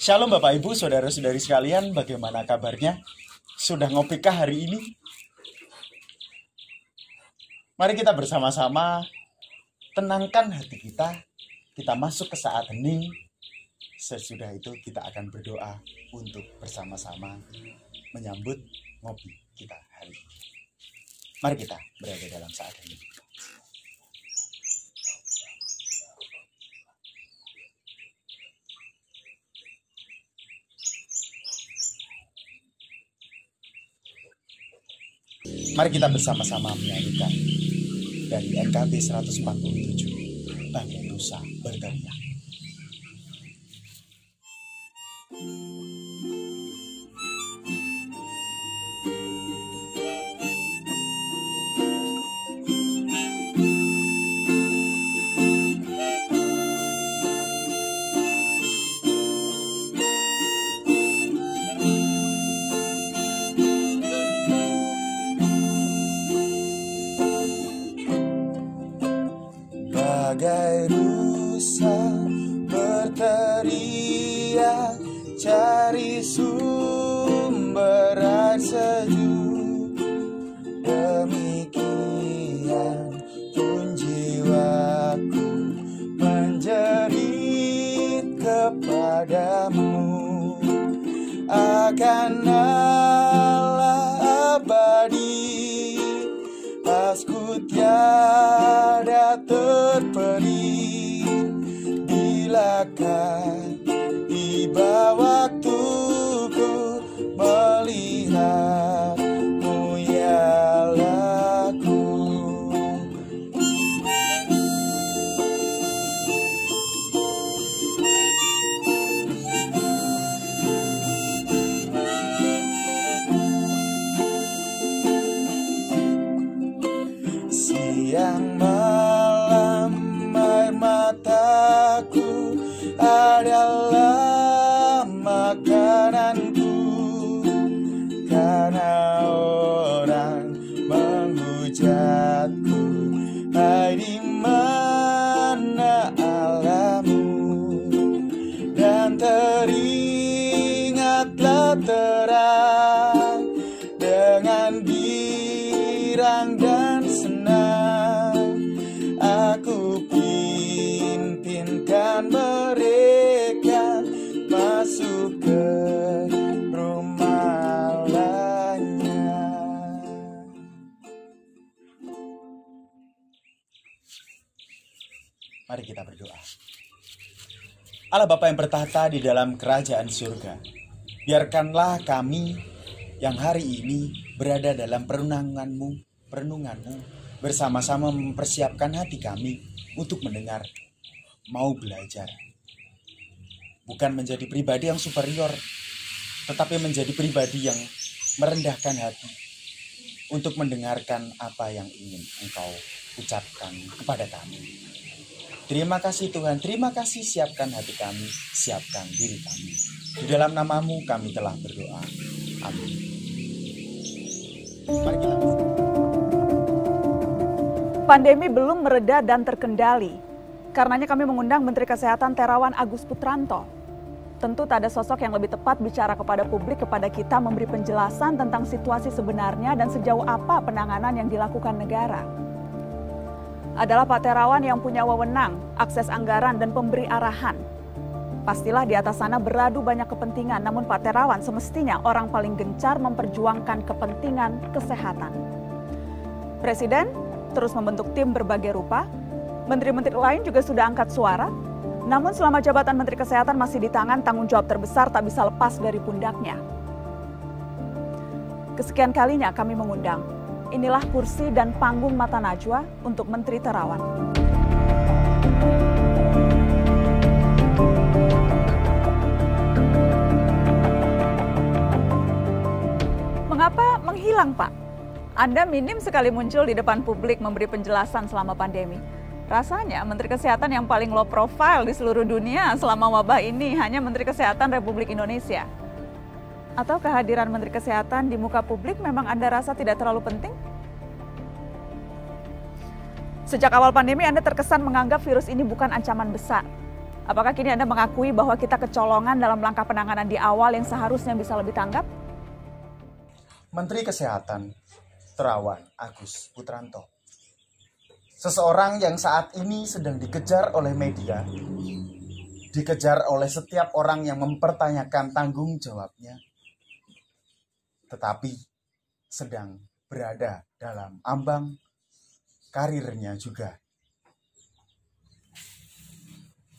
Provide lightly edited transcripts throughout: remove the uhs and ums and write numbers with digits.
Shalom Bapak Ibu, Saudara-saudari sekalian, bagaimana kabarnya? Sudah ngopikah hari ini? Mari kita bersama-sama tenangkan hati kita masuk ke saat hening. Sesudah itu kita akan berdoa untuk bersama-sama menyambut ngopi kita hari ini. Mari kita berada dalam saat hening. Mari kita bersama-sama menyanyikan dari NKB 147, Bangun Dosa Berteriak. Bagai rusa berteriak, cari sumber air sejuk. Demikian pun jiwaku menjerit kepadamu, akan Allah abadi, asku tiada terperi. Bilakah tiba waktuku melihatmu ya Allahku. Siang malam air mataku adalah makananku, karena orang menghujatku, hai di mana Allahmu? Dan teringatlah terang dengan girang dan senang, aku pimpinkan mereka masuk ke rumah Allahnya. Mari kita berdoa. Allah Bapa yang bertahta di dalam kerajaan surga, biarkanlah kami yang hari ini berada dalam renunganmu bersama-sama mempersiapkan hati kami untuk mendengar, mau belajar. Bukan menjadi pribadi yang superior, tetapi menjadi pribadi yang merendahkan hati untuk mendengarkan apa yang ingin Engkau ucapkan kepada kami. Terima kasih Tuhan, terima kasih, siapkan hati kami, siapkan diri kami. Di dalam nama-Mu kami telah berdoa. Amin. Mari kita Pandemi belum mereda dan terkendali. Karenanya kami mengundang Menteri Kesehatan Terawan Agus Putranto. Tentu tak ada sosok yang lebih tepat bicara kepada publik, kepada kita, memberi penjelasan tentang situasi sebenarnya dan sejauh apa penanganan yang dilakukan negara. Adalah Pak Terawan yang punya wewenang, akses anggaran dan pemberi arahan. Pastilah di atas sana beradu banyak kepentingan, namun Pak Terawan semestinya orang paling gencar memperjuangkan kepentingan kesehatan. Presiden terus membentuk tim berbagai rupa, menteri-menteri lain juga sudah angkat suara, namun selama jabatan Menteri Kesehatan masih di tangan, tanggung jawab terbesar tak bisa lepas dari pundaknya. Kesekian kalinya kami mengundang, inilah kursi dan panggung mata najwa untuk Menteri Terawan. Mengapa menghilang, Pak? Anda minim sekali muncul di depan publik memberi penjelasan selama pandemi. Rasanya Menteri Kesehatan yang paling low profile di seluruh dunia selama wabah ini hanya Menteri Kesehatan Republik Indonesia. Atau kehadiran Menteri Kesehatan di muka publik memang Anda rasa tidak terlalu penting? Sejak awal pandemi Anda terkesan menganggap virus ini bukan ancaman besar. Apakah kini Anda mengakui bahwa kita kecolongan dalam langkah penanganan di awal yang seharusnya bisa lebih tanggap? Menteri Kesehatan Terawan Agus Putranto, seseorang yang saat ini sedang dikejar oleh media, dikejar oleh setiap orang yang mempertanyakan tanggung jawabnya, tetapi sedang berada dalam ambang karirnya juga.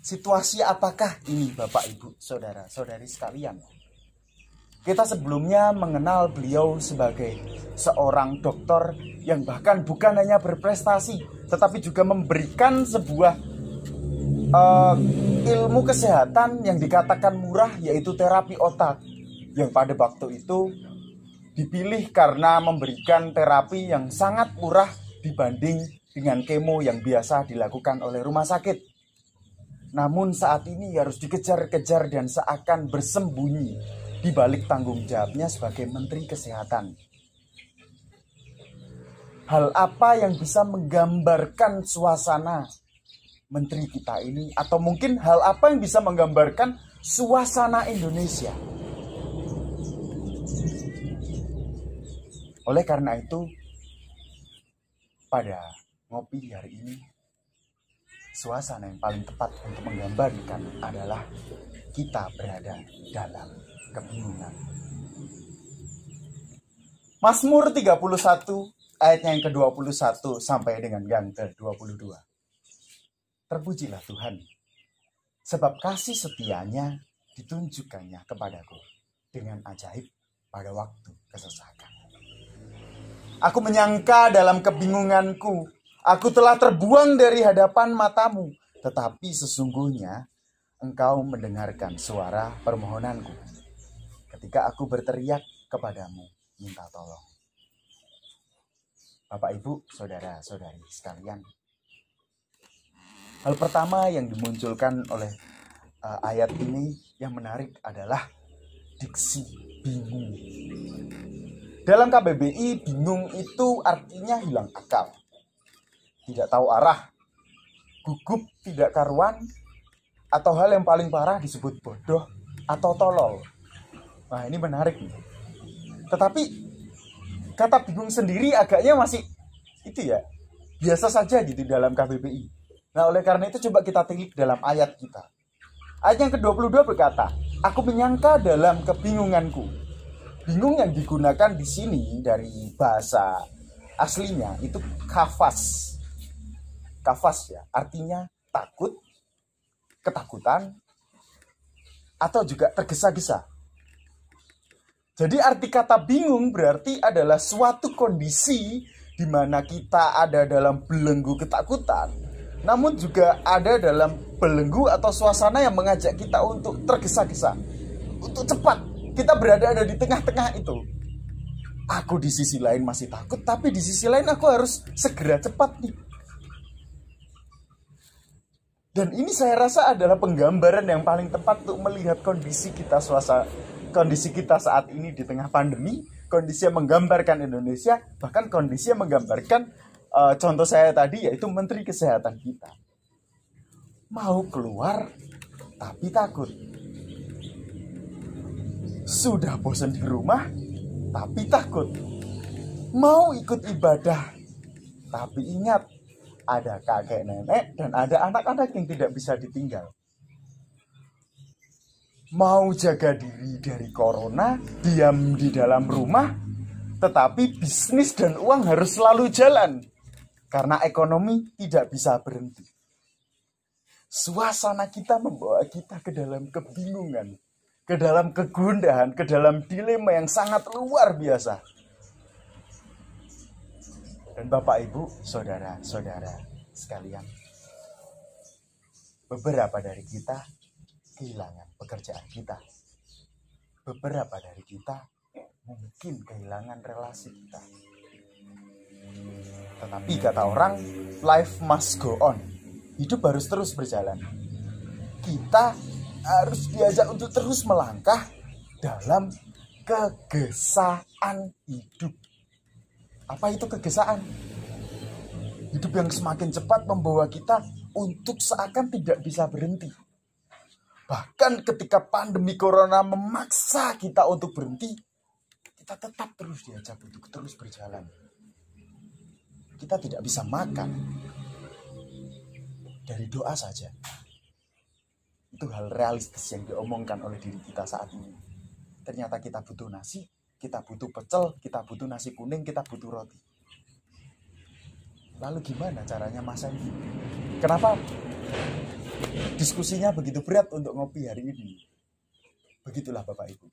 Situasi apakah ini Bapak, Ibu, Saudara-saudari sekalian? Kita sebelumnya mengenal beliau sebagai seorang dokter yang bahkan bukan hanya berprestasi, tetapi juga memberikan sebuah ilmu kesehatan yang dikatakan murah, yaitu terapi otak, yang pada waktu itu dipilih karena memberikan terapi yang sangat murah dibanding dengan kemo yang biasa dilakukan oleh rumah sakit. Namun saat ini harus dikejar-kejar dan seakan bersembunyi di balik tanggung jawabnya sebagai Menteri Kesehatan. Hal apa yang bisa menggambarkan suasana menteri kita ini, atau mungkin hal apa yang bisa menggambarkan suasana Indonesia? Oleh karena itu, pada ngopi hari ini, suasana yang paling tepat untuk menggambarkan adalah kita berada dalam kebingungan. Mazmur 31 ayatnya yang ke-21 sampai dengan yang ke-22. Terpujilah Tuhan, sebab kasih setianya ditunjukkannya kepadaku dengan ajaib pada waktu kesesakan. Aku menyangka dalam kebingunganku, aku telah terbuang dari hadapan matamu, tetapi sesungguhnya Engkau mendengarkan suara permohonanku ketika aku berteriak kepadamu minta tolong. Bapak, Ibu, Saudara-saudari sekalian, hal pertama yang dimunculkan oleh ayat ini yang menarik adalah diksi bingung. Dalam KBBI, bingung itu artinya hilang akal, tidak tahu arah, gugup tidak karuan, atau hal yang paling parah disebut bodoh atau tolol. Nah, ini menarik nih. Tetapi kata bingung sendiri agaknya masih itu ya, biasa saja gitu dalam KBBI. Nah, oleh karena itu coba kita telik dalam ayat kita. Ayat yang ke-22 berkata, aku menyangka dalam kebingunganku. Bingung yang digunakan di sini dari bahasa aslinya itu kafas. Kafas ya, artinya takut, ketakutan, atau juga tergesa-gesa. Jadi arti kata bingung berarti adalah suatu kondisi di mana kita ada dalam belenggu ketakutan, namun juga ada dalam belenggu atau suasana yang mengajak kita untuk tergesa-gesa, untuk cepat. Kita ada di tengah-tengah itu. Aku di sisi lain masih takut, tapi di sisi lain aku harus segera cepat nih. Dan ini saya rasa adalah penggambaran yang paling tepat untuk melihat kondisi kita saat ini di tengah pandemi, kondisi yang menggambarkan Indonesia, bahkan kondisi yang menggambarkan contoh saya tadi yaitu Menteri Kesehatan kita. Mau keluar tapi takut. Sudah bosan di rumah tapi takut. Mau ikut ibadah tapi ingat ada kakek nenek dan ada anak-anak yang tidak bisa ditinggal. Mau jaga diri dari corona, diam di dalam rumah, tetapi bisnis dan uang harus selalu jalan karena ekonomi tidak bisa berhenti. Suasana kita membawa kita ke dalam kebingungan, ke dalam kegundahan, ke dalam dilema yang sangat luar biasa. Dan Bapak, Ibu, Saudara-saudara sekalian, beberapa dari kita kehilangan pekerjaan kita. Beberapa dari kita mungkin kehilangan relasi kita. Tetapi kata orang, life must go on. Hidup harus terus berjalan. Kita harus diajak untuk terus melangkah dalam kegesaan hidup. Apa itu kegesaan? Hidup yang semakin cepat membawa kita untuk seakan tidak bisa berhenti. Bahkan ketika pandemi corona memaksa kita untuk berhenti, kita tetap terus diajak untuk terus berjalan. Kita tidak bisa makan dari doa saja. Itu hal realistis yang diomongkan oleh diri kita saat ini. Ternyata kita butuh nasi, kita butuh pecel, kita butuh nasi kuning, kita butuh roti. Lalu gimana caranya masa ini? Kenapa diskusinya begitu berat untuk ngopi hari ini? Begitulah Bapak Ibu.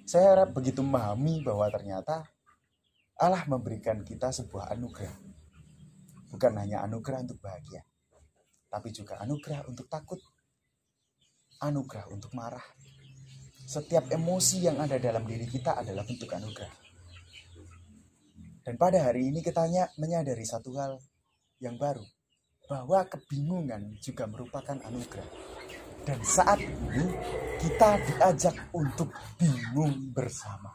Saya harap begitu memahami bahwa ternyata Allah memberikan kita sebuah anugerah. Bukan hanya anugerah untuk bahagia, tapi juga anugerah untuk takut, anugerah untuk marah. Setiap emosi yang ada dalam diri kita adalah bentuk anugerah. Dan pada hari ini kita menyadari satu hal yang baru, bahwa kebingungan juga merupakan anugerah. Dan saat ini kita diajak untuk bingung bersama.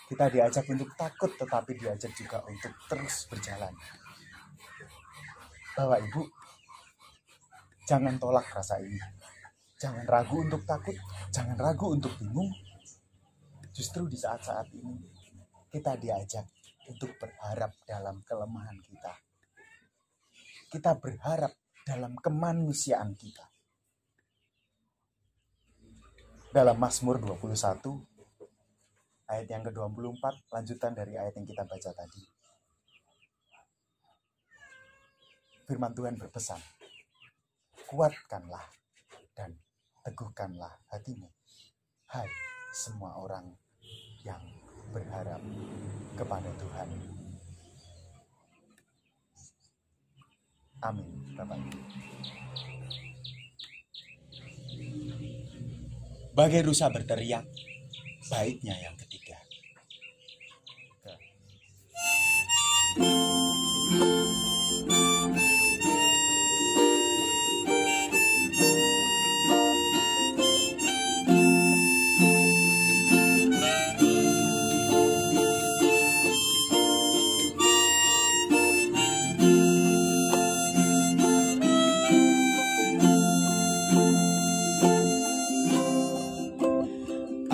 Kita diajak untuk takut, tetapi diajak juga untuk terus berjalan. Bapak Ibu, jangan tolak rasa ini. Jangan ragu untuk takut, jangan ragu untuk bingung. Justru di saat-saat ini, kita diajak untuk berharap dalam kelemahan kita. Kita berharap dalam kemanusiaan kita. Dalam Mazmur 21, ayat yang ke-24, lanjutan dari ayat yang kita baca tadi. Firman Tuhan berpesan, kuatkanlah dan teguhkanlah hatimu, hai semua orang yang berharap kepada Tuhan. Amin, Bapak Ibu. Bagai rusa berteriak, baiknya yang ketiga.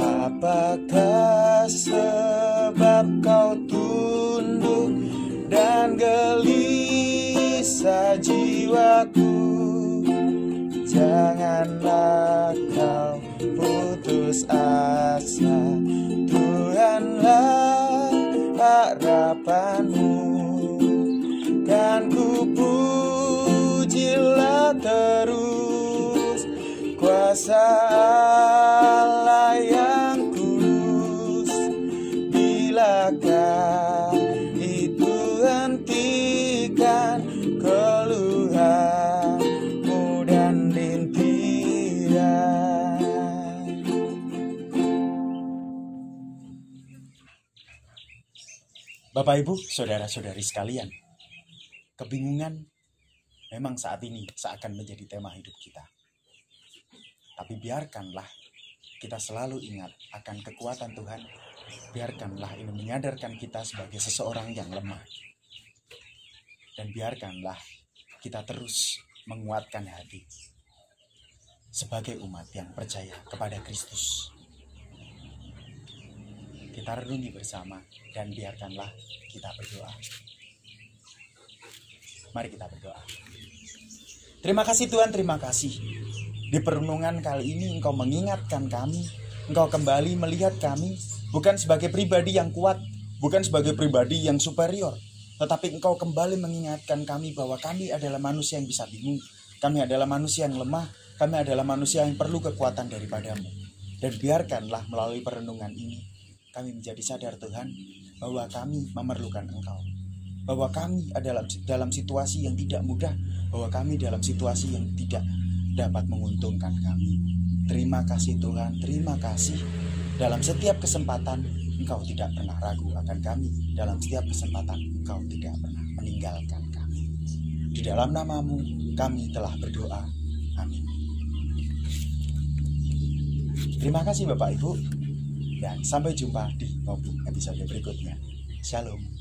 Apakah sebab kau tunduk dan gelisah jiwaku? Janganlah kau putus asa, Tuhanlah harapanmu. Kan ku pujilah terus kuasa Allah yang itu hentikan keluhanmu dan rintihan. Bapak Ibu, saudara-saudari sekalian, kebingungan memang saat ini seakan menjadi tema hidup kita. Tapi biarkanlah kita selalu ingat akan kekuatan Tuhan. Biarkanlah ini menyadarkan kita sebagai seseorang yang lemah. Dan biarkanlah kita terus menguatkan hati sebagai umat yang percaya kepada Kristus. Kita renungi bersama dan biarkanlah kita berdoa. Mari kita berdoa. Terima kasih Tuhan, terima kasih. Di perenungan kali ini Engkau mengingatkan kami, Engkau kembali melihat kami bukan sebagai pribadi yang kuat, bukan sebagai pribadi yang superior, tetapi Engkau kembali mengingatkan kami bahwa kami adalah manusia yang bisa bingung, kami adalah manusia yang lemah, kami adalah manusia yang perlu kekuatan daripada-Mu. Dan biarkanlah melalui perenungan ini, kami menjadi sadar Tuhan, bahwa kami memerlukan Engkau, bahwa kami adalah dalam situasi yang tidak mudah, bahwa kami dalam situasi yang tidak dapat menguntungkan kami. Terima kasih Tuhan, terima kasih. Dalam setiap kesempatan Engkau tidak pernah ragu akan kami. Dalam setiap kesempatan Engkau tidak pernah meninggalkan kami. Di dalam nama-Mu kami telah berdoa. Amin. Terima kasih Bapak Ibu. Dan sampai jumpa di episode berikutnya. Shalom.